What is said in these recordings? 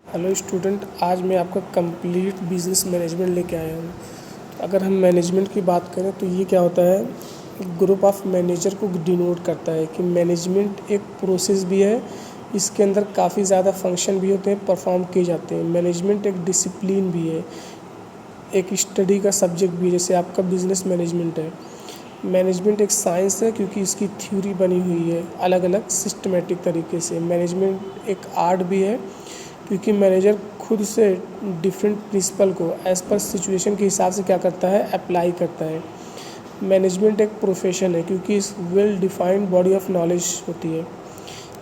Hello student, आज मैं आपका कंप्लीट बिजनेस मैनेजमेंट लेके आया हूँ। अगर हम मैनेजमेंट की बात करें तो ये क्या होता है, ग्रुप ऑफ मैनेजर को डिनोट करता है कि मैनेजमेंट एक प्रोसेस भी है। इसके अंदर काफ़ी ज़्यादा फंक्शन भी होते हैं, परफॉर्म किए जाते हैं। मैनेजमेंट एक डिसिप्लिन भी है, एक स्टडी का सब्जेक्ट भी है, जैसे आपका बिजनेस मैनेजमेंट है। मैनेजमेंट एक साइंस है क्योंकि इसकी थ्योरी बनी हुई है अलग अलग सिस्टमेटिक तरीके से। मैनेजमेंट एक आर्ट भी है क्योंकि मैनेजर खुद से डिफरेंट प्रिंसिपल को एज़ पर सिचुएशन के हिसाब से क्या करता है, अप्लाई करता है। मैनेजमेंट एक प्रोफेशन है क्योंकि इस well defined body of knowledge होती है।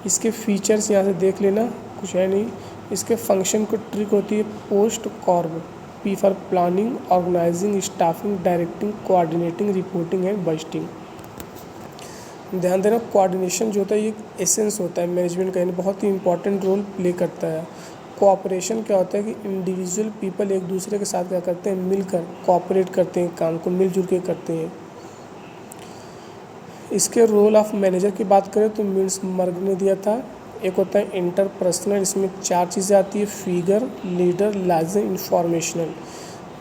इसके फीचर्स यहाँ से देख लेना, कुछ है नहीं। इसके फंक्शन को ट्रिक होती है POSDCORB, P for planning, organizing, staffing, directing, coordinating, reporting and budgeting. ध्यान देना, कोऑर्डिनेशन जो होता है ये एसेंस होता है मैनेजमेंट का, यानी बहुत ही इंपॉर्टेंट रोल प्ले करता है। कोऑपरेशन क्या होता है कि इंडिविजुअल पीपल एक दूसरे के साथ क्या करते हैं, मिलकर कोऑपरेट करते हैं, काम को मिलजुल के करते हैं। इसके रोल ऑफ मैनेजर की बात करें तो मिल्स मर्ग ने दिया था। एक होता है इंटरपर्सनल, इसमें 4 चीज़ें आती है, फिगर, लीडर, लाइजन, इंफॉर्मेशनल।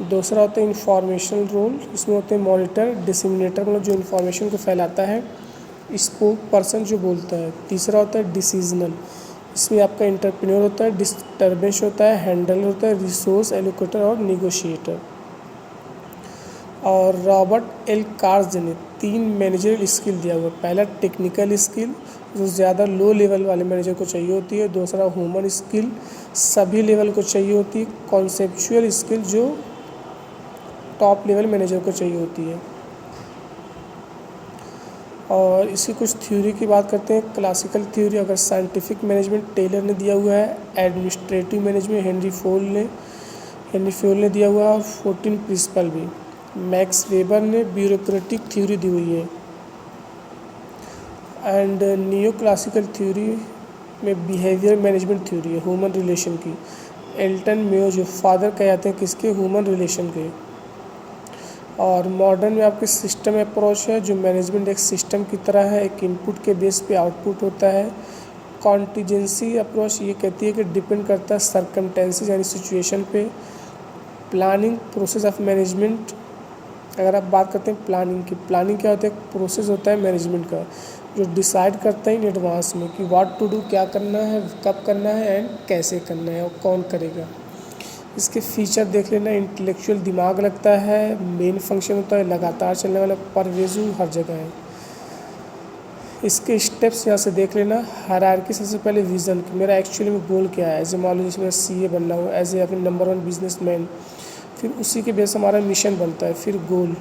दूसरा होता है इंफॉर्मेशनल रोल, इसमें होते हैं मॉनिटर, डिसिमिनेटर, मतलब जो इन्फॉर्मेशन को फैलाता है, स्पोक पर्सन जो बोलता है। तीसरा होता है डिसीजनल, इसमें आपका इंटरप्रेन्योर होता है, डिस्टर्बेंस होता है, हैंडलर होता है, रिसोर्स एलोकेटर और निगोशिएटर। और रॉबर्ट एल कार्ज ने 3 मैनेजरल स्किल दिया हुआ है। पहला टेक्निकल स्किल जो ज़्यादा लो लेवल वाले मैनेजर को चाहिए होती है। दूसरा ह्यूमन स्किल, सभी लेवल को चाहिए होती है। कॉन्सेप्चुअल स्किल जो टॉप लेवल मैनेजर को चाहिए होती है। और इसकी कुछ थ्योरी की बात करते हैं। क्लासिकल थ्योरी, अगर साइंटिफिक मैनेजमेंट टेलर ने दिया हुआ है। एडमिनिस्ट्रेटिव मैनेजमेंट हेनरी फोल ने दिया हुआ है, और 14 प्रिंसिपल भी मैक्स वेबर ने ब्यूरोक्रेटिक थ्योरी दी हुई है। एंड नियो क्लासिकल थ्योरी में बिहेवियर मैनेजमेंट थ्योरी है, ह्यूमन रिलेशन की। एल्टन मेयो जो फादर कहे जाते हैं किसके, ह्यूमन रिलेशन के। और मॉडर्न में आपके सिस्टम अप्रोच है, जो मैनेजमेंट एक सिस्टम की तरह है, एक इनपुट के बेस पे आउटपुट होता है। कॉन्टीजेंसी अप्रोच ये कहती है कि डिपेंड करता है सर्कमटेंसेस यानी सिचुएशन पे। प्लानिंग प्रोसेस ऑफ मैनेजमेंट, अगर आप बात करते हैं प्लानिंग की, प्लानिंग क्या होता है, एक प्रोसेस होता है मैनेजमेंट का जो डिसाइड करता है इन एडवांस में कि व्हाट टू डू, क्या करना है, कब करना है एंड कैसे करना है और कौन करेगा। इसके फीचर देख लेना, इंटेलेक्चुअल दिमाग लगता है, मेन फंक्शन होता है लगातार चलने वाला, परवेज़ु हर जगह है। इसके स्टेप्स यहाँ से देख लेना। हायरार्की, सबसे पहले विज़न, मेरा एक्चुअली में गोल क्या है। एज ए मान लो जिसमें CA बनना हो, एज ए अपने नंबर 1 बिजनेसमैन, फिर उसी के बेस हमारा मिशन बनता है, फिर गोल,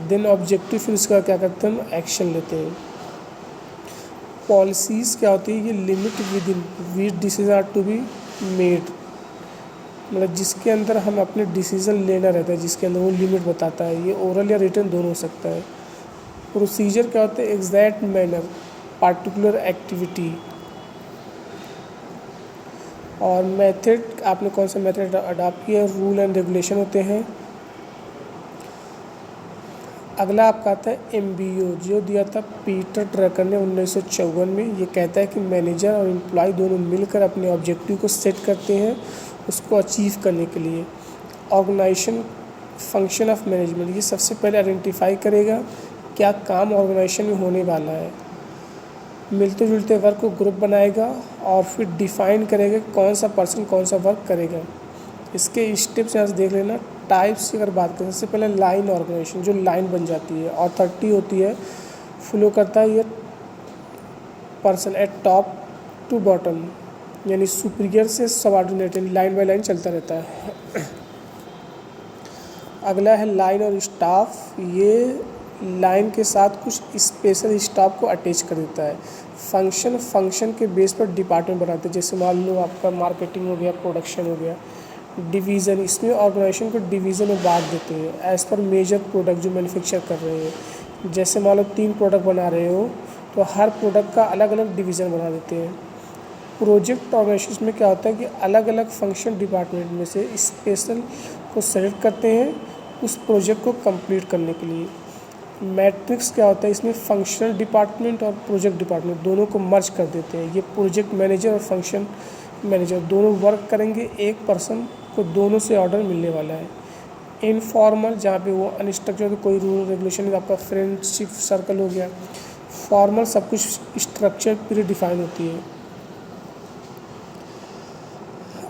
देन ऑब्जेक्टिव, फिर उसका क्या करते हैं, हम एक्शन लेते हैं। पॉलिसीज़ क्या होती है, ये limit within which decision are to be made, मतलब जिसके अंदर हम अपने डिसीज़न लेना रहता है, जिसके अंदर वो लिमिट बताता है। ये ओरल या रिटन दोनों हो सकता है। प्रोसीजर क्या होता है, एग्जैक्ट मैनर, पार्टिकुलर एक्टिविटी। और मेथड, आपने कौन सा मेथड अडॉप्ट किया, रूल एंड रेगुलेशन होते हैं। अगला आपका आता है MBO, जो दिया था पीटर ड्रकर ने 1954 में। ये कहता है कि मैनेजर और एम्प्लॉय दोनों मिलकर अपने ऑब्जेक्टिव को सेट करते हैं उसको अचीव करने के लिए। ऑर्गेनाइजेशन फंक्शन ऑफ मैनेजमेंट, ये सबसे पहले आइडेंटिफाई करेगा क्या काम ऑर्गेनाइजेशन में होने वाला है, मिलते जुलते वर्क को ग्रुप बनाएगा और फिर डिफाइन करेगा कौन सा पर्सन कौन सा वर्क करेगा। इसके स्टेप्स यहाँ से देख लेना। टाइप्स की अगर बात करें, सबसे पहले लाइन ऑर्गेनाइजेशन, जो लाइन बन जाती है। ऑथोरिटी होती है, फ्लो करता है ये person at top to bottom, यानी सुपीरियर से सबऑर्डिनेट, लाइन बाय लाइन चलता रहता है। अगला है लाइन और स्टाफ, ये लाइन के साथ कुछ स्पेशल स्टाफ को अटैच कर देता है। फंक्शन के बेस पर डिपार्टमेंट बनाते हैं, जैसे मान लो आपका मार्केटिंग हो गया, प्रोडक्शन हो गया। डिवीज़न, इसमें ऑर्गेनाइजेशन को डिवीज़न में बांट देते हैं एज़ पर मेजर प्रोडक्ट जो मैन्युफैक्चर कर रहे हैं। जैसे मान लो 3 प्रोडक्ट बना रहे हो तो हर प्रोडक्ट का अलग अलग डिवीज़न बना देते हैं। प्रोजेक्ट ऑर्गेनाइजेशन में क्या होता है कि अलग अलग फंक्शन डिपार्टमेंट में से स्पेशल को सेलेक्ट करते हैं उस प्रोजेक्ट को कंप्लीट करने के लिए। मैट्रिक्स क्या होता है, इसमें फंक्शनल डिपार्टमेंट और प्रोजेक्ट डिपार्टमेंट दोनों को मर्ज कर देते हैं। ये प्रोजेक्ट मैनेजर और फंक्शन मैनेजर दोनों वर्क करेंगे, एक पर्सन को दोनों से ऑर्डर मिलने वाला है। इनफॉर्मल जहाँ पे वो अनस्ट्रक्चर्ड कोई रूल रेगुलेशन, आपका फ्रेंडशिप सर्कल हो गया। फॉर्मल सब कुछ स्ट्रक्चर प्री डिफाइन होती है।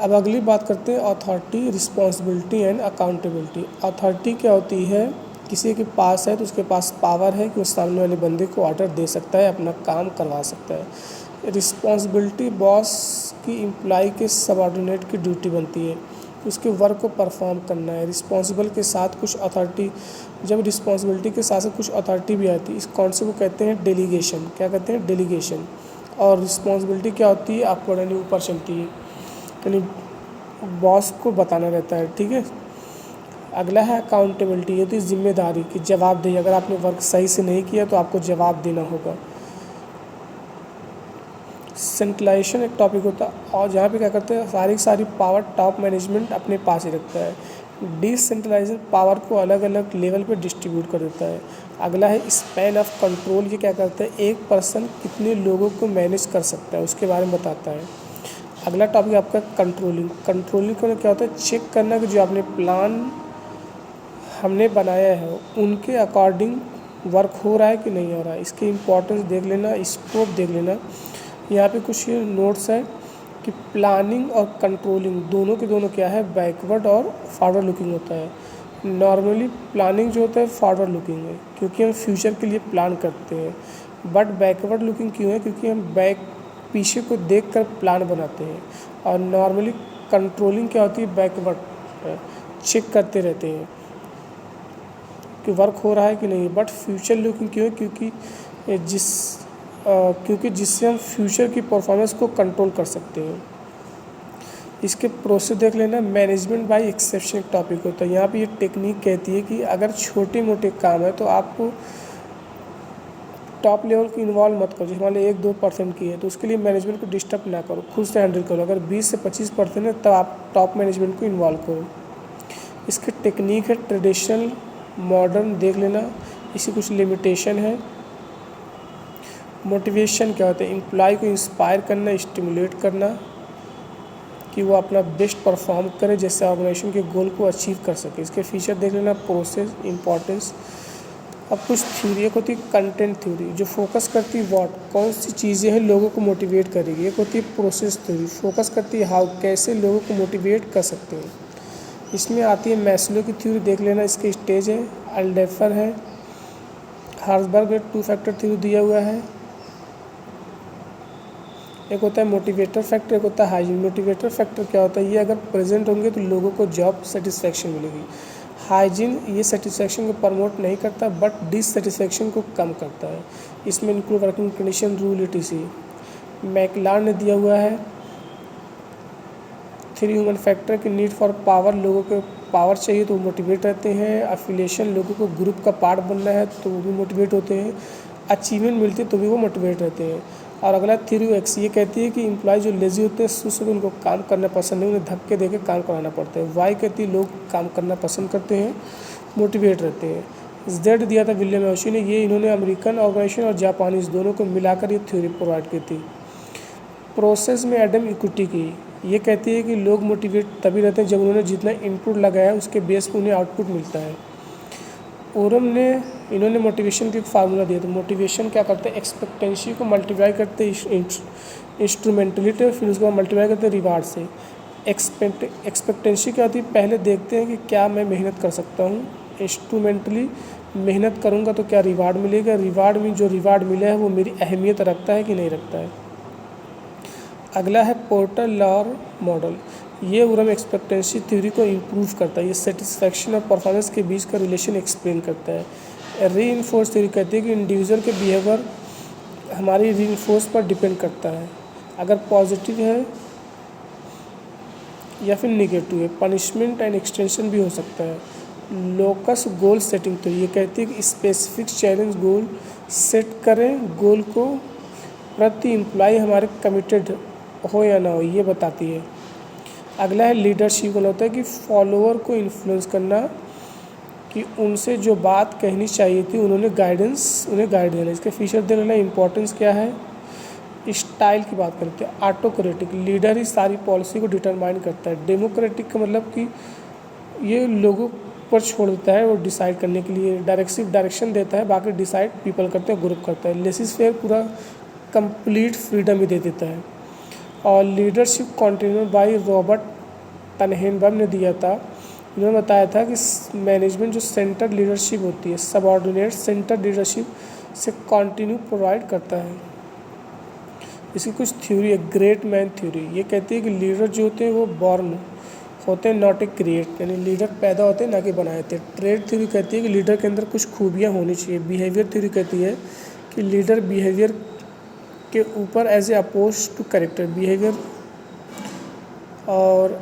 अब अगली बात करते हैं authority, responsibility and accountability. Authority क्या होती है, किसी के पास है तो उसके पास पावर है कि उस सामने वाले बंदे को ऑर्डर दे सकता है, अपना काम करवा सकता है। रिस्पॉन्सिबिलिटी बॉस की एम्प्लॉय के सबऑर्डिनेट की ड्यूटी बनती है, उसके वर्क को परफॉर्म करना है। रिस्पॉन्सिबल के साथ कुछ अथॉरिटी, जब रिस्पॉन्सिबिलिटी के साथ कुछ अथॉरिटी भी आती है, इस कॉन्सेप्ट को कहते हैं डेलीगेशन। क्या कहते हैं? डेलीगेशन। और रिस्पॉन्सिबिलिटी क्या होती है, आपको यानी ऊपर चलती है, यानी बॉस को बताना रहता है, ठीक है। अगला है अकाउंटेबिलिटी, ये तो जिम्मेदारी की जवाबदेही। अगर आपने वर्क सही से नहीं किया तो आपको जवाब देना होगा। सेंट्रलाइजेशन एक टॉपिक होता है, और जहाँ पे क्या करते हैं, सारी पावर टॉप मैनेजमेंट अपने पास ही रखता है। डिसेंट्रलाइजेशन पावर को अलग अलग लेवल पे डिस्ट्रीब्यूट कर देता है। अगला है स्पैन ऑफ कंट्रोल, ये क्या करता है, एक पर्सन कितने लोगों को मैनेज कर सकता है उसके बारे में बताता है। अगला टॉपिक आपका कंट्रोलिंग। कंट्रोलिंग को क्या होता है, चेक करना कि जो आपने प्लान हमने बनाया है उनके अकॉर्डिंग वर्क हो रहा है कि नहीं हो रहा है। इसकी इम्पोर्टेंस देख लेना, स्कोप देख लेना। यहाँ पे कुछ नोट्स है कि प्लानिंग और कंट्रोलिंग दोनों के दोनों क्या है, बैकवर्ड और फॉरवर्ड लुकिंग होता है। नॉर्मली प्लानिंग जो होता है फॉरवर्ड लुकिंग है, क्योंकि हम फ्यूचर के लिए प्लान करते हैं। बट बैकवर्ड लुकिंग क्यों है, क्योंकि हम पीछे को देखकर प्लान बनाते हैं। और नॉर्मली कंट्रोलिंग क्या होती है, बैकवर्ड चेक करते रहते हैं कि वर्क हो रहा है कि नहीं। बट फ्यूचर लुकिंग क्यों है, क्योंकि जिससे हम फ्यूचर की परफॉर्मेंस को कंट्रोल कर सकते हैं। इसके प्रोसेस देख लेना। मैनेजमेंट बाय एक्सेप्शन एक टॉपिक होता है। यहाँ पे ये टेक्निक कहती है कि अगर छोटे मोटे काम है तो आपको टॉप लेवल को इन्वॉल्व मत करो। जैसे मान लो 1-2% की है तो उसके लिए मैनेजमेंट को डिस्टर्ब ना करो, खुद से हैंडल करो। अगर 20 से 25% है तब आप टॉप मैनेजमेंट को इन्वॉल्व करो। इसकी टेक्निक है ट्रेडिशनल, मॉडर्न देख लेना। इसकी कुछ लिमिटेशन है। मोटिवेशन क्या होता है, एम्प्लॉय को इंस्पायर करना, स्टिमुलेट करना कि वो अपना बेस्ट परफॉर्म करे, जैसे ऑर्गेनाइजेशन के गोल को अचीव कर सके। इसके फीचर देख लेना, प्रोसेस, इंपॉर्टेंस। अब कुछ थ्योरी, एक होती है कंटेंट थ्योरी जो फोकस करती है व्हाट, कौन सी चीज़ें हैं लोगों को मोटिवेट करेगी। एक होती है प्रोसेस थ्योरी, फोकस करती है हाउ, कैसे लोगों को मोटिवेट कर सकते हैं। इसमें आती है मैस्लो की थ्योरी, देख लेना इसके स्टेज है। अल्डेफर है, हार्सबर्ग में 2 फैक्टर थ्योरी दिया हुआ है। एक होता है मोटिवेटर फैक्टर, एक होता है हाइजीन। मोटिवेटर फैक्टर क्या होता है, ये अगर प्रेजेंट होंगे तो लोगों को जॉब सेटिस्फैक्शन मिलेगी। हाइजीन ये सेटिस्फैक्शन को प्रमोट नहीं करता बट डिससेटिस्फैक्शन को कम करता है। इसमें include working condition, rule, etc। मैकलार ने दिया हुआ है 3 ह्यूमन फैक्टर की नीड फॉर पावर, लोगों को पावर चाहिए तो वो मोटिवेट रहते हैं। अफिलिएशन, लोगों को ग्रुप का पार्ट बनना है तो वो भी मोटिवेट होते हैं। अचीवमेंट मिलती है तो भी वो मोटिवेट रहते हैं। और अगला थ्योरी एक्स, ये कहती है कि एम्प्लॉय जो लेजी होते हैं, सुस्त होते हैं, उनको काम करना पसंद नहीं, उन्हें धक्के देके काम कराना पड़ता है। वाई कहती है लोग काम करना पसंद करते हैं, मोटिवेट रहते हैं। जेड दिया था विलियम ओशी ने, ये इन्होंने अमेरिकन ऑर्गेनाइजेशन और जापानीज दोनों को मिलाकर ये थ्योरी प्रोवाइड की थी। प्रोसेस में एडम इक्विटी की, ये कहती है कि लोग मोटिवेट तभी रहते हैं जब उन्होंने जितना इनपुट लगाया उसके बेस पर उन्हें आउटपुट मिलता है। ओरम ने, इन्होंने मोटिवेशन की फार्मूला दिया। तो मोटिवेशन क्या करते हैं, एक्सपेक्टेंसी को मल्टीप्लाई करते हैं इंस्ट्रूमेंटलिटी, फिर उसके बाद मल्टीप्लाई करते हैं रिवार्ड से। एक्सपेक्टेंसी क्या होती है, पहले देखते हैं कि क्या मैं मेहनत कर सकता हूँ। इंस्ट्रूमेंटली मेहनत करूँगा तो क्या रिवार्ड मिलेगा, रिवार्ड में जो रिवार्ड मिला है वो मेरी अहमियत रखता है कि नहीं रखता है। अगला है पोर्टर लॉर मॉडल, ये उरम एक्सपेक्टेंसी थ्योरी को इम्प्रूव करता है। ये सेटिस्फैक्शन और परफॉर्मेंस के बीच का रिलेशन एक्सप्लेन करता है। रीइंफोर्स थ्योरी कहती है कि इंडिविजुअल के बिहेवियर हमारी रीइंफोर्स पर डिपेंड करता है, अगर पॉजिटिव है या फिर निगेटिव है। पनिशमेंट एंड एक्सटेंशन भी हो सकता है। लोकस गोल सेटिंग तो ये कहती है कि स्पेसिफिक चैलेंज गोल सेट करें, गोल को प्रति एम्प्लॉय हमारे कमिटेड हो या ना हो, ये बताती है। अगला है लीडरशिप गोल, होता है कि फॉलोअर को इन्फ्लुएंस करना कि उनसे जो बात कहनी चाहिए थी उन्हें गाइड देना। इसके फीचर दे लेना। इंपॉर्टेंस क्या है, स्टाइल की बात करते हैं, ऑटोक्रेटिक, लीडर ही सारी पॉलिसी को डिटरमाइन करता है। डेमोक्रेटिक का मतलब कि ये लोगों पर छोड़ देता है वो डिसाइड करने के लिए, डायरेक्शन देता है, बाकी डिसाइड पीपल करते हैं, ग्रुप करता है। लेसिस फेयर पूरा कंप्लीट फ्रीडम ही दे देता है। और लीडरशिप कंटिन्यू बाय रॉबर्ट टनहेनबम ने दिया था। इन्होंने बताया था कि मैनेजमेंट जो सेंटर लीडरशिप होती है, सबऑर्डिनेट सेंटर लीडरशिप से कंटिन्यू प्रोवाइड करता है। इसकी कुछ थ्योरी है, ग्रेट मैन थ्योरी। ये कहती है कि लीडर जो होते हैं वो बॉर्न होते हैं, नॉट ए क्रिएट, यानी लीडर पैदा होते हैं ना कि बनाए थे। ट्रेड थ्योरी कहती है कि लीडर के अंदर कुछ खूबियाँ होनी चाहिए। बिहेवियर थ्योरी कहती है कि लीडर बिहेवियर के ऊपर as a oppose to character behavior. और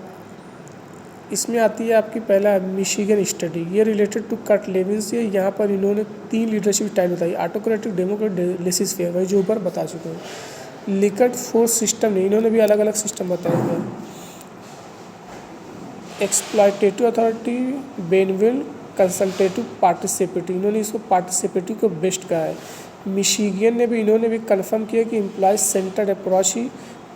इसमें आती है आपकी पहला मिशिगन स्टडी, ये रिलेटेड टू कट लेविन्स है। यहाँ पर इन्होंने 3 लीडरशिप स्टाइल बताई, ऑटोक्रेटिक, डेमोक्रेटिक, लेसिस फेयर, वही जो ऊपर बता चुके हैं। लिकट फोर्स सिस्टम नहीं, इन्होंने भी अलग अलग सिस्टम बताए हैं। एक्सप्लॉयटेटिव अथॉरिटी, बेनविल, कंसल्टेटिव, पार्टिसिपेटिव, इन्होंने इसको पार्टिसिपेटिव को बेस्ट कहा है। मिशिगन ने भी इन्होंने भी कंफर्म किया कि एम्प्लॉय सेंटर्ड अप्रोच ही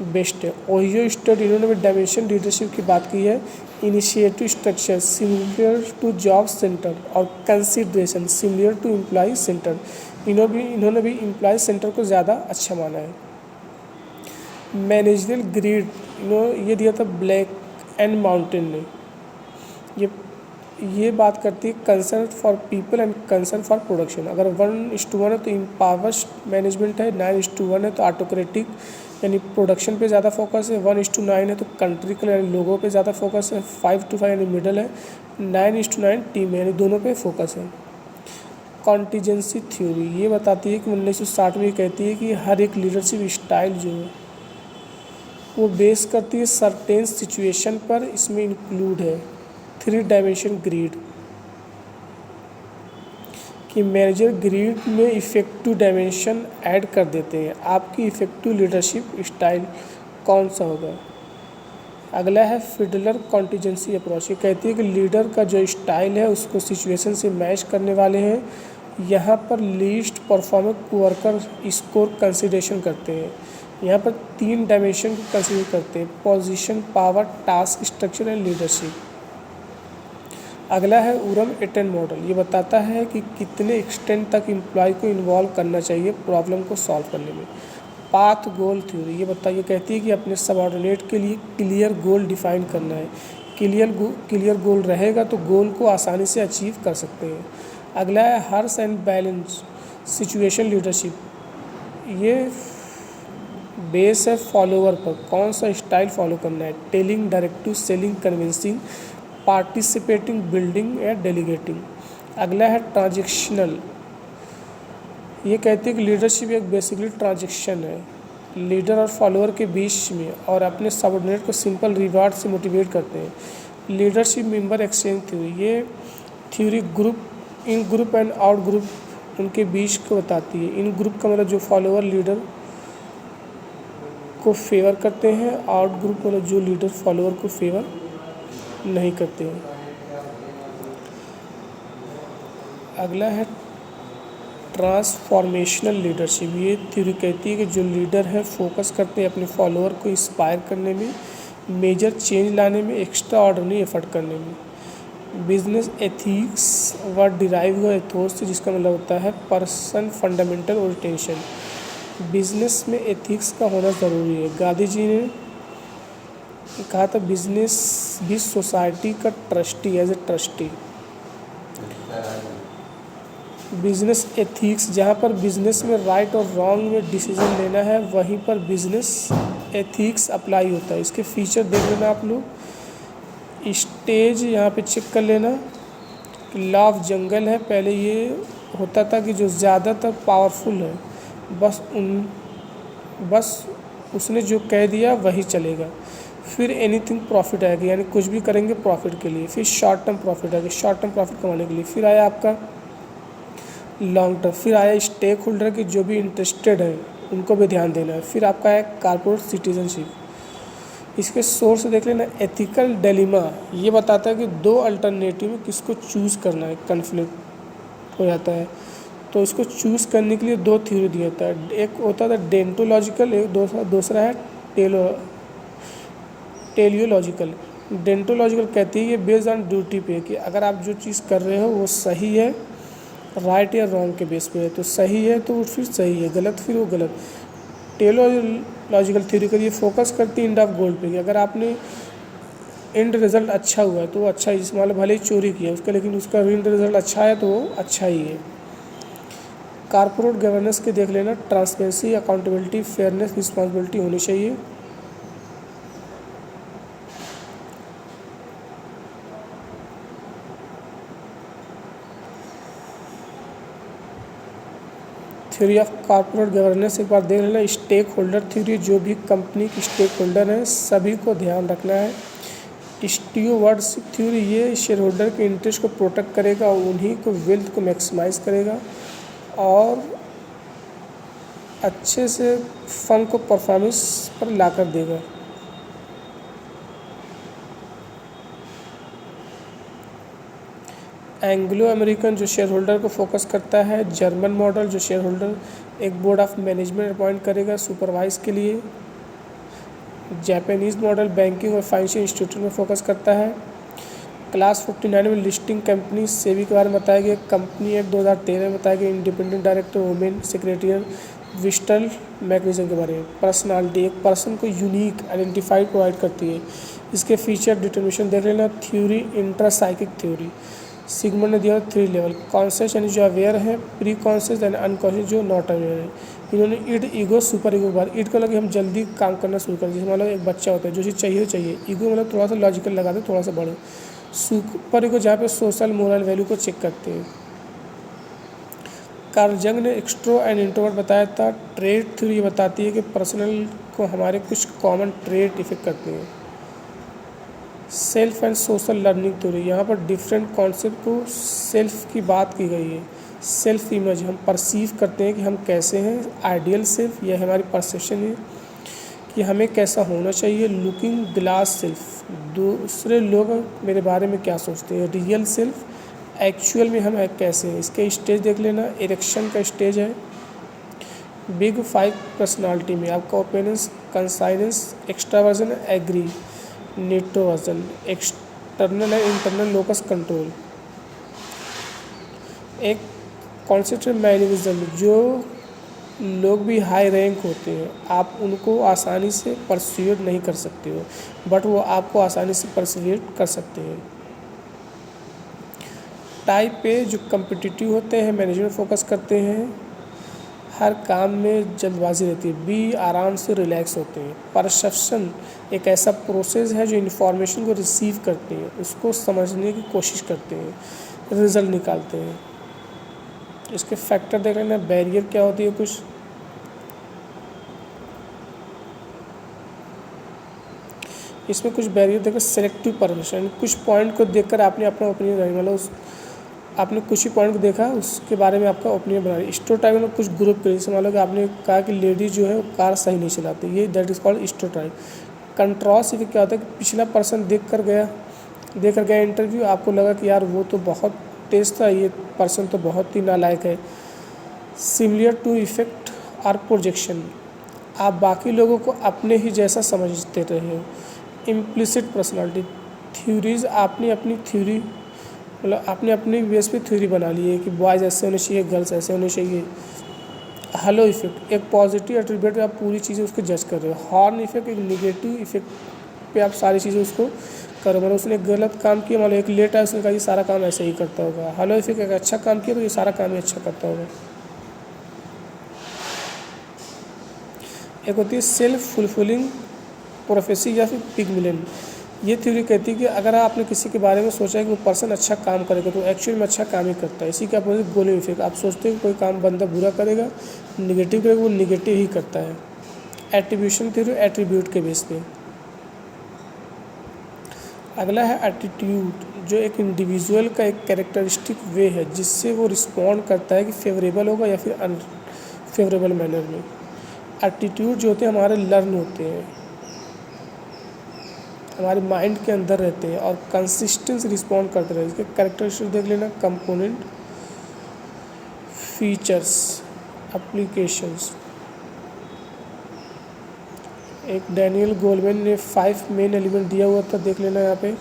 बेस्ट है। ओहियो स्टेट इन्होंने भी डायमेंशन लीडरशिप की बात की है। Initiative structure similar to job centre और consideration similar to employee centre, इन्होंने भी एम्प्लॉय सेंटर को ज़्यादा अच्छा माना है। मैनेजरल ग्रिड इन्होंने ये दिया था ब्लैक एंड माउंटेन ने। ये बात करती है concern for people and concern for production. अगर 1:1 है तो इम्पावर्स मैनेजमेंट है, 9:1 है तो ऑटोक्रेटिक यानी प्रोडक्शन पे ज़्यादा फोकस है, 1:9 है तो कंट्रिकल यानी लोगों पे ज़्यादा फोकस है, 5:5 यानी मिडल है, 9:9 टीम यानी दोनों पे फोकस है। कॉन्टीजेंसी थ्योरी ये बताती है कि 1960 में कहती है कि हर एक लीडरशिप स्टाइल जो है वो बेस करती है सर्टेन सिचुएशन पर। इसमें इंक्लूड है 3 डायमेंशन ग्रिड कि मैनेजर ग्रिड में इफ़ेक्टिव डायमेंशन ऐड कर देते हैं। आपकी इफ़ेक्टिव लीडरशिप स्टाइल कौन सा होगा। अगला है फिडलर कॉन्टीजेंसी अप्रोच, ये कहती है कि लीडर का जो स्टाइल है उसको सिचुएशन से मैच करने वाले हैं। यहाँ पर least performing worker score consideration करते हैं। यहाँ पर 3 डायमेंशन को कंसिडर करते हैं, position, power, task structure and leadership. अगला है उरम एटन मॉडल, ये बताता है कि कितने एक्सटेंट तक एम्प्लॉय को इन्वॉल्व करना चाहिए प्रॉब्लम को सॉल्व करने में। पाथ गोल थ्योरी ये कहती है कि अपने सबऑर्डिनेट के लिए क्लियर गोल डिफाइन करना है। क्लियर गोल रहेगा तो गोल को आसानी से अचीव कर सकते हैं। अगला है Hersey and balance situation leadership, ये बेस है फॉलोवर पर, कौन सा स्टाइल फॉलो करना है, telling, directive, selling, convincing, participating, building या डेलीगेटिंग। अगला है ट्रांजेक्शनल, ये कहते हैं कि लीडरशिप एक बेसिकली ट्रांजेक्शन है लीडर और फॉलोअर के बीच में, और अपने सबऑर्डिनेट को सिंपल रिवार्ड से मोटिवेट करते हैं। लीडरशिप मेंबर एक्सचेंज थ्योरी, ये theory in group and out group उनके बीच को बताती है। इन ग्रुप का मतलब जो फॉलोअर लीडर को फेवर करते हैं, आउट ग्रुप मतलब जो लीडर फॉलोअर को फेवर नहीं करते हैं। अगला है ट्रांसफॉर्मेशनल लीडरशिप, ये थ्योरी कहती है कि जो लीडर है फोकस करते हैं अपने फॉलोअर को इंस्पायर करने में, मेजर चेंज लाने में, एक्स्ट्रा ऑर्डिनरी एफर्ट करने में। बिजनेस एथिक्स वर्ड डिराइव हुआ एथोस से, जिसका मतलब होता है पर्सन फंडामेंटल ओरिएंटेशन। बिजनेस में एथिक्स का होना ज़रूरी है। गांधी जी ने कहा था बिजनेस भी सोसाइटी का trustee, as a trustee. Business ethics, जहाँ पर बिजनेस में राइट और रॉन्ग में डिसीजन लेना है वहीं पर बिजनेस एथिक्स अप्लाई होता है। इसके फीचर देख लेना आप लोग। स्टेज यहाँ पे चेक कर लेना। लॉ ऑफ जंगल है, पहले ये होता था कि जो ज़्यादातर पावरफुल है बस उसने जो कह दिया वही चलेगा। फिर एनीथिंग प्रॉफिट आएगा, यानी कुछ भी करेंगे प्रॉफिट के लिए। फिर शॉर्ट टर्म प्रॉफिट आएगा, शॉर्ट टर्म प्रॉफिट कमाने के लिए। फिर आया आपका लॉन्ग टर्म। फिर आया स्टेक होल्डर के जो भी इंटरेस्टेड है उनको भी ध्यान देना है। फिर आपका है कॉर्पोरेट सिटीजनशिप। इसके सोर्स देख लेना। एथिकल डिलेमा ये बताता है कि 2 अल्टरनेटिव में किसको चूज़ करना है, कन्फ्लिक्ट हो जाता है। तो इसको चूज़ करने के लिए दो थ्योरी दिया होता है, एक होता था डेंटोलॉजिकल, एक दूसरा है टेलियोलॉजिकल। डेंटोलॉजिकल कहती है ये बेस्ड ऑन ड्यूटी पे, कि अगर आप जो चीज़ कर रहे हो वो सही है, राइट या रॉन्ग के बेस पे है, तो सही है तो फिर सही है, गलत फिर वो गलत। टेलियोलॉजिकल थ्योरी कर ये फोकस करती है एंड ऑफ गोल पे, कि अगर आपने एंड रिजल्ट अच्छा हुआ है तो वो अच्छा ही, मान लो भले ही चोरी किया उसका, लेकिन उसका एंड रिजल्ट अच्छा है तो वो अच्छा ही है। कॉर्पोरेट गवर्नेंस के देख लेना, ट्रांसपेरेंसी, अकाउंटेबिलिटी, फेयरनेस, रिस्पॉन्सिबिलिटी होनी चाहिए। थ्योरी ऑफ कॉर्पोरेट गवर्नेंस एक बार देख लेना। स्टेक होल्डर थ्योरी, जो भी कंपनी की स्टेक होल्डर हैं सभी को ध्यान रखना है। स्टीवर्डशिप थ्योरी, ये शेयर होल्डर के इंटरेस्ट को प्रोटेक्ट करेगा, उन्हीं को वेल्थ को मैक्सिमाइज करेगा और अच्छे से फंड को परफॉर्मेंस पर लाकर देगा। एंग्लो अमेरिकन जो शेयर होल्डर को फोकस करता है। जर्मन मॉडल जो शेयर होल्डर एक बोर्ड ऑफ मैनेजमेंट अपॉइंट करेगा सुपरवाइज के लिए। जापानीज़ मॉडल बैंकिंग और फाइनेंशियल इंस्टीट्यूट में फोकस करता है। क्लास 59 में लिस्टिंग कंपनी सेबी के बारे में बताया गया। कंपनी एक्ट 2013 में बताया गया। Independent director, women secretarial, whistle mechanism के बारे में। पर्सनालिटी, एक पर्सन को यूनिक आइडेंटिफाई प्रोवाइड करती है। इसके फीचर डिटर्मिनेशन देख लेना। थ्योरी, इंट्रासाइकिक थ्योरी, सिग्मंड ने दिया 3 लेवल। कॉन्शियस यानी जो अवेयर है, प्री कॉन्शियस यानी अनकॉन्शियस जो नॉट अवेयर है। इन्होंने ईड, ईगो, सुपर ईगो बार। ईड को लगे हम जल्दी काम करना शुरू कर, जैसे मतलब एक बच्चा होता है जो चीज़ चाहिए चाहिए। ईगो मतलब थोड़ा सा लॉजिकल लगा दे, थोड़ा सा बड़े। सुपर ईगो जहाँ पे सोशल मोरल वैल्यू को चेक करते हैं। कार्ल जंग ने एक्सट्रो एंड इंट्रोवर्ट बताया था। ट्रेड थ्योरी बताती है कि पर्सनल को हमारे कुछ कॉमन ट्रेड इफेक्ट करते हैं। Self and social learning theory, यहाँ पर डिफरेंट कॉन्सेप्ट को सेल्फ की बात की गई है। सेल्फ इमेज, हम परसीव करते हैं कि हम कैसे हैं। आइडियल सेल्फ, यह हमारी परसेप्शन है कि हमें कैसा होना चाहिए। लुकिंग ग्लास सेल्फ, दूसरे लोग मेरे बारे में क्या सोचते हैं। रियल सेल्फ, एक्चुअल में हम कैसे हैं। इसके स्टेज देख लेना। इरेक्शन का स्टेज है। बिग 5 पर्सनालिटी में आपका opinions, conscientiousness, extraversion, agree, introversion, external and internal locus control. एक कॉन्सेप्ट मैनिज्म, जो लोग भी हाई रैंक होते हैं आप उनको आसानी से परस्यूड नहीं कर सकते हो, बट वो आपको आसानी से परस्यूड कर सकते हैं। टाइप ए जो कम्पिटिटिव होते हैं, मैनेजमेंट फोकस करते हैं, हर काम में जल्दबाजी रहती है। बी आराम से रिलैक्स होते हैं। परसेप्शन एक ऐसा प्रोसेस है जो इन्फॉर्मेशन को रिसीव करते हैं, उसको समझने की कोशिश करते हैं, रिजल्ट निकालते हैं। इसके फैक्टर देख लेना। बैरियर क्या होती है कुछ, इसमें कुछ बैरियर देखकर सेलेक्टिव परसेप्शन, कुछ पॉइंट को देखकर आपने अपना ओपिनियन बनाई, मतलब आपने कुछ ही पॉइंट को देखा उसके बारे में आपका ओपिनियन बना। स्टोटाइप में कुछ ग्रुप के, जैसे मान लो कि आपने कहा कि लेडी जो है वो कार सही नहीं चलाती, ये that is called stereotype. Contrast effect क्या होता है कि पिछला पर्सन देख कर गया इंटरव्यू, आपको लगा कि यार वो तो बहुत तेज था, ये पर्सन तो बहुत ही नालायक है। सिमिलर टू इफेक्ट और प्रोजेक्शन, आप बाकी लोगों को अपने ही जैसा समझते रहे हो। इम्प्लिसिट पर्सनालिटी थ्योरीज, आपने अपनी थ्योरी मतलब आपने अपनी बेस पे थ्योरी बना ली है कि बॉयज़ ऐसे होने चाहिए, गर्ल्स ऐसे होने चाहिए। हेलो इफेक्ट, एक पॉजिटिव एट्रीब्यूट आप पूरी चीज़ें उसको जज कर रहे हो। हॉर्न इफेक्ट, एक निगेटिव इफेक्ट पे आप सारी चीज़ें उसको करो, मतलब उसने एक गलत काम किया, मतलब एक लेट है, उसने कहा ये सारा काम ऐसे ही करता होगा। हेलो इफेक्ट, एक अच्छा काम किया तो ये सारा काम ही अच्छा करता होगा। एक होती है सेल्फ फुलफिलिंग प्रोफेसी या फिर पिगमिलियन। ये थ्योरी कहती है कि अगर आपने किसी के बारे में सोचा है कि वो पर्सन अच्छा काम करेगा तो एक्चुअल में अच्छा काम ही करता है। इसी के अपोजिट गोले इफेक्ट, आप सोचते हो कि कोई काम बंदा बुरा करेगा, निगेटिव करेगा, वो निगेटिव ही करता है। एट्रीब्यूशन थ्योरी, एट्रीब्यूट के बेस पे। अगला है एटीट्यूड, जो एक इंडिविजुअल का एक कैरेक्टरिस्टिक वे है जिससे वो रिस्पॉन्ड करता है कि फेवरेबल होगा या फिर अनफेवरेबल मैनर में। एटीट्यूड जो होते हैं हमारे लर्न होते हैं, हमारे माइंड के अंदर रहते हैं और कंसिस्टेंस रिस्पॉन्ड करते रहते हैं। इसके कैरेक्टरिस्टिक देख लेना। Component, features, applications. एक डैनियल गोलमैन ने 5 मेन एलिमेंट दिया हुआ था, देख लेना यहाँ पे।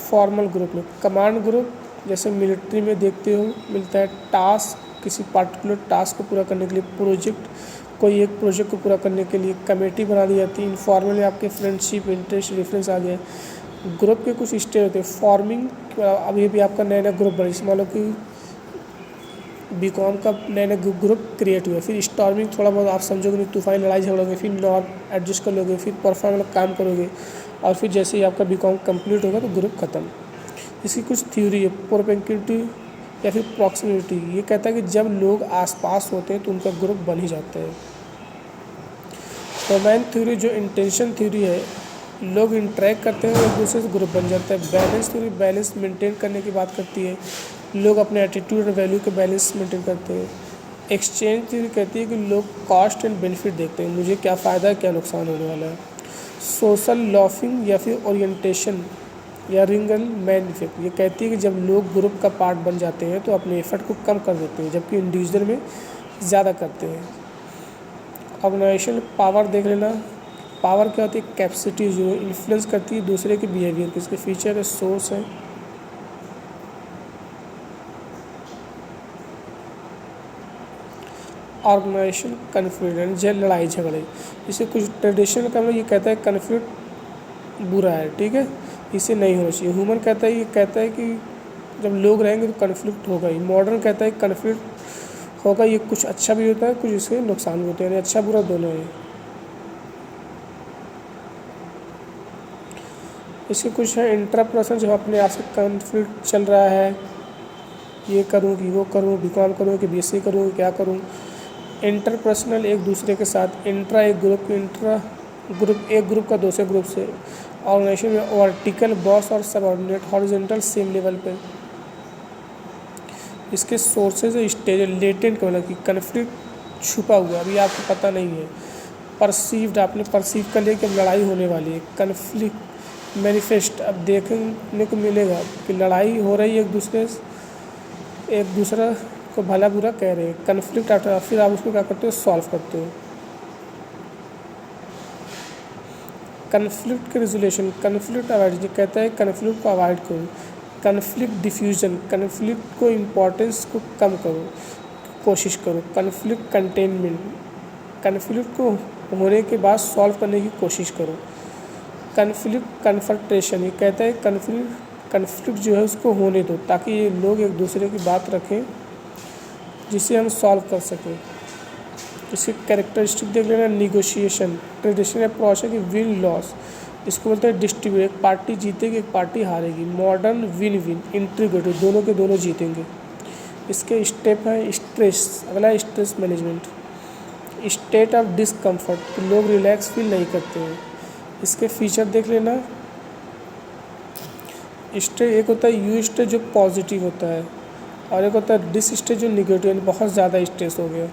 फॉर्मल ग्रुप में कमांड ग्रुप, जैसे मिलिट्री में देखते हो मिलता है टास्क, किसी पार्टिकुलर टास्क को पूरा करने के लिए। प्रोजेक्ट, कोई एक प्रोजेक्ट को पूरा करने के लिए कमेटी बना दी जाती है। इनफॉर्मल आपके फ्रेंडशिप, इंटरेस्ट, रेफरेंस आ गया। ग्रुप के कुछ स्टेज होते हैं। फॉर्मिंग, अभी भी आपका नया नया ग्रुप बना, मान लो कि बीकॉम का नया नया ग्रुप क्रिएट हुआ। फिर स्टॉर्मिंग, थोड़ा बहुत आप समझोगे नहीं, तूफानी लड़ाई झगड़ोगे, फिर नॉर्म एडजस्ट कर लोगे, फिर परफॉर्म वाला काम करोगे, और फिर जैसे ही आपका बीकॉम कंप्लीट होगा तो ग्रुप ख़त्म। इसकी कुछ थ्योरी है, प्रोपेंसिटी या फिर प्रॉक्सिमिटी। ये कहता है कि जब लोग आसपास होते हैं तो उनका ग्रुप बन ही जाता है। डोमेन थ्योरी जो इंटेंशन थ्योरी है, लोग इंटरेक्ट करते हैं एक दूसरे से ग्रुप बन जाता है। बैलेंस थ्योरी बैलेंस मेंटेन करने की बात करती है, लोग अपने एटीट्यूड और वैल्यू के बैलेंस मेंटेन करते हैं। एक्सचेंज थ्योरी कहती है कि लोग कॉस्ट एंड बेनिफिट देखते हैं, मुझे क्या फ़ायदा है, क्या नुकसान होने वाला है। सोशल लॉफिंग या फिर ओरिएंटेशन या रिंगल मैन इफेक्ट, ये कहती है कि जब लोग ग्रुप का पार्ट बन जाते हैं तो अपने एफर्ट को कम कर देते हैं, जबकि इंडिविजुअल में ज़्यादा करते हैं। ऑर्गेनाइजेशन पावर देख लेना। पावर क्या होती है, कैपेसिटी जो इन्फ्लुएंस करती है दूसरे के बिहेवियर को। इसके फीचर है, सोर्स है। ऑर्गेनाइजेशन कन्फ्लिक्ट, जो लड़ाई झगड़े, इसे कुछ ट्रेडिशनल का ये कहता है कन्फ्लिक्ट बुरा है, ठीक है, इसे नहीं होना चाहिए। ह्यूमन कहता है, ये कहता है कि जब लोग रहेंगे तो कन्फ्लिक्ट होगा ही। मॉडर्न कहता है कन्फ्लिक्ट होगा, ये कुछ अच्छा भी होता है, कुछ इसके नुकसान भी होते हैं, अच्छा बुरा दोनों है। इसके कुछ है इंटरपर्सनल, जो अपने आप से कन्फ्लिक्ट चल रहा है, ये करूँ कि वो करूँ, बीकॉम करूँ कि बीएससी करूँ, क्या करूँ। इंटरपर्सनल एक दूसरे के साथ, इंट्रा एक ग्रुप, इंट्रा ग्रुप एक ग्रुप का दूसरे ग्रुप से। ऑर्गेनाइजेशन में वर्टिकल बॉस और सबऑर्डिनेट, हॉरिजॉन्टल सेम लेवल पे। इसके सोर्सेज और स्टेज, लेटेंट का मतलब कि कन्फ्लिक्ट छुपा हुआ अभी आपको पता नहीं है। परसीव्ड, आपने परसीव कर लिया कि अब लड़ाई होने वाली है। कन्फ्लिक्ट मैनिफेस्ट, अब देखने को मिलेगा कि लड़ाई हो रही है, एक दूसरा को भला बुरा कह रहे हैं। कन्फ्लिक्ट आता है, फिर आप उसको क्या करते हो, सॉल्व करते हो। कन्फ्लिक्ट के रिजोल्यूशन, कन्फ्लिक्ट अवॉइड, कहता है कन्फ्लिक्ट को अवॉइड करो। कन्फ्लिक्ट डिफ्यूजन, कन्फ्लिक्ट को इम्पोर्टेंस को कम करो, कोशिश करो। कन्फ्लिक्ट कंटेनमेंट, कन्फ्लिक्ट को होने के बाद सॉल्व करने की कोशिश करो। कन्फ्लिक्ट कन्फ्रंटेशन, ये कहता है कन्फ्लिक्ट जो है उसको होने दो, ताकि ये लोग एक दूसरे की बात रखें जिसे हम सॉल्व कर सकें। इसकी कैरेक्टरिस्टिक देख लेना। निगोशिएशन, ट्रेडिशनल अप्रोच है कि विन लॉस, इसको बोलते हैं डिस्ट्रीब्यूट, एक पार्टी जीतेगी एक पार्टी हारेगी। मॉडर्न विन विन, इंटीग्रेटिव, दोनों के दोनों जीतेंगे। इसके स्टेप है स्ट्रेस, अगला है stress management. State of discomfort, लोग रिलैक्स फील नहीं करते हैं। इसके फीचर देख लेना। स्टेट एक होता है यू स्टेट जो पॉजिटिव होता है, और एक होता है डिस स्टेट जो निगेटिव, बहुत ज़्यादा स्ट्रेस हो गया।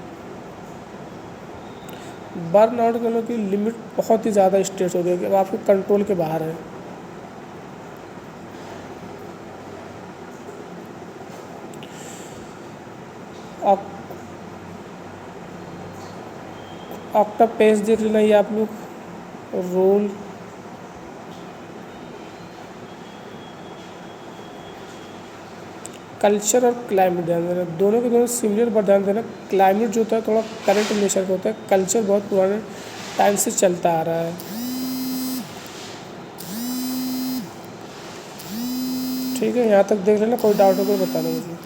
बर्न आउट करने की लिमिट, बहुत ही ज़्यादा स्ट्रेस हो गया कि अब आपके कंट्रोल के बाहर है। आपका पेज देख लेना, ये आप लोग रोल कल्चर और क्लाइमेट ध्यान देना, दोनों के दोनों सिमिलर, पर ध्यान देना क्लाइमेट जो होता है थोड़ा करंट नेचर का होता है, कल्चर बहुत पुराने टाइम से चलता आ रहा है। ठीक है, यहाँ तक देख लेना, कोई डाउट हो तो बताना मुझे।